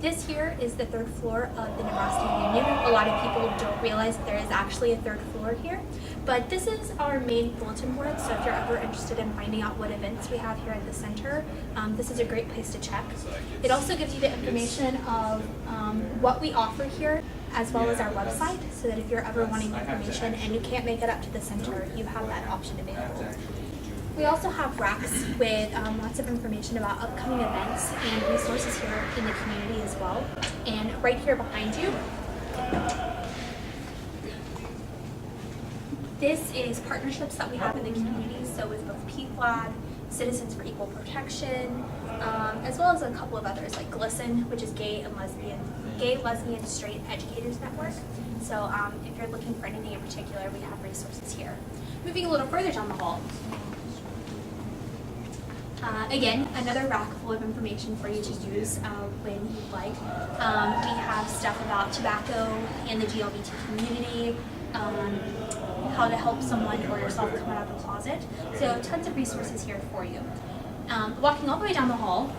This here is the third floor of the Nebraska Union. A lot of people don't realize that there is actually a third floor here, but this is our main bulletin board, so if you're ever interested in finding out what events we have here at the center, this is a great place to check. It also gives you the information of what we offer here, as well as our website, so that if you're ever wanting information and you can't make it up to the center, you have that option available. We also have racks with lots of information about upcoming events and resources here in the community as well. And right here behind you, this is partnerships that we have in the community, so with both PFLAG, Citizens for Equal Protection, as well as a couple of others like GLSEN, which is Gay, Lesbian, Straight Educators Network. So if you're looking for anything in particular, we have resources here. Moving a little further down the hall, again, another rack full of information for you to use when you'd like. We have stuff about tobacco and the GLBT community, how to help someone or yourself come out of the closet. So tons of resources here for you. Walking all the way down the hall,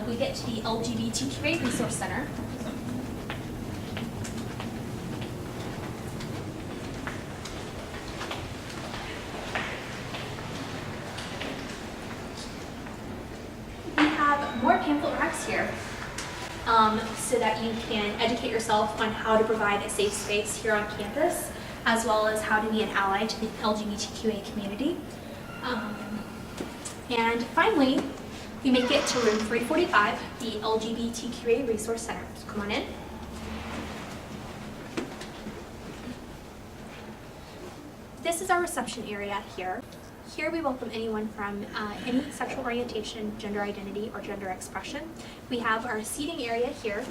we get to the LGBTQA Resource Center. More pamphlet racks here so that you can educate yourself on how to provide a safe space here on campus, as well as how to be an ally to the LGBTQA community. And finally, we make it to room 345, the LGBTQA Resource Center. So come on in. This is our reception area here. Here we welcome anyone from any sexual orientation, gender identity, or gender expression. We have our seating area here.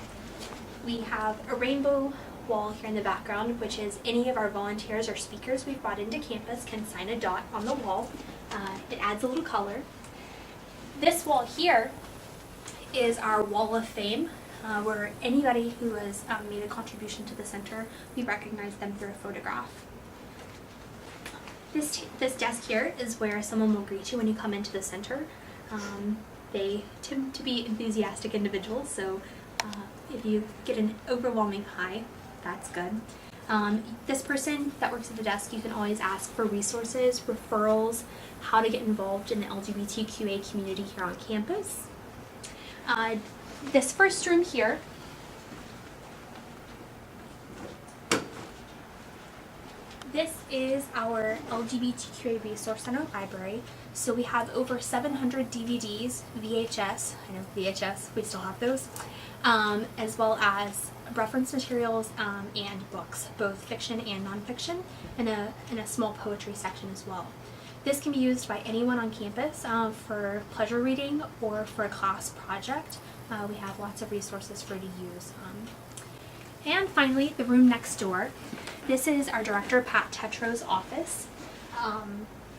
We have a rainbow wall here in the background, which is any of our volunteers or speakers we've brought into campus can sign a dot on the wall. It adds a little color. This wall here is our wall of fame, where anybody who has made a contribution to the center, we recognize them through a photograph. This desk here is where someone will greet you when you come into the center. They tend to be enthusiastic individuals, so if you get an overwhelming hi, that's good. This person that works at the desk, you can always ask for resources, referrals, how to get involved in the LGBTQA community here on campus. This first room here, this is our LGBTQA Resource Center library. So we have over 700 DVDs, VHS, I know VHS, we still have those, as well as reference materials and books, both fiction and nonfiction, and a small poetry section as well. This can be used by anyone on campus for pleasure reading or for a class project. We have lots of resources for you to use. And finally, the room next door. This is our director, Pat Tetro's office.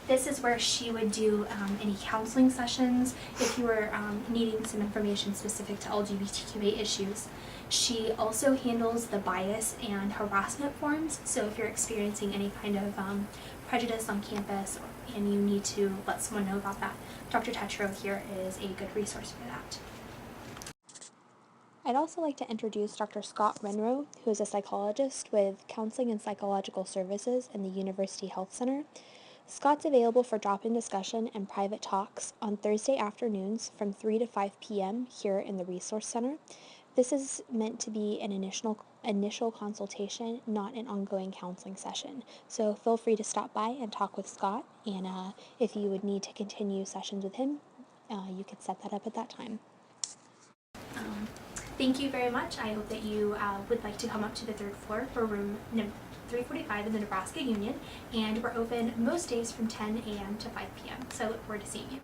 This is where she would do any counseling sessions if you were needing some information specific to LGBTQA issues. She also handles the bias and harassment forms, so if you're experiencing any kind of prejudice on campus and you need to let someone know about that, Dr. Tetro here is a good resource for that. I'd also like to introduce Dr. Scott Renroe, who is a psychologist with Counseling and Psychological Services in the University Health Center. Scott's available for drop-in discussion and private talks on Thursday afternoons from 3 to 5 p.m. here in the Resource Center. This is meant to be an initial consultation, not an ongoing counseling session. So feel free to stop by and talk with Scott, and if you would need to continue sessions with him, you could set that up at that time. Thank you very much. I hope that you would like to come up to the third floor for room 345 in the Nebraska Union, and we're open most days from 10 a.m. to 5 p.m. So I look forward to seeing you.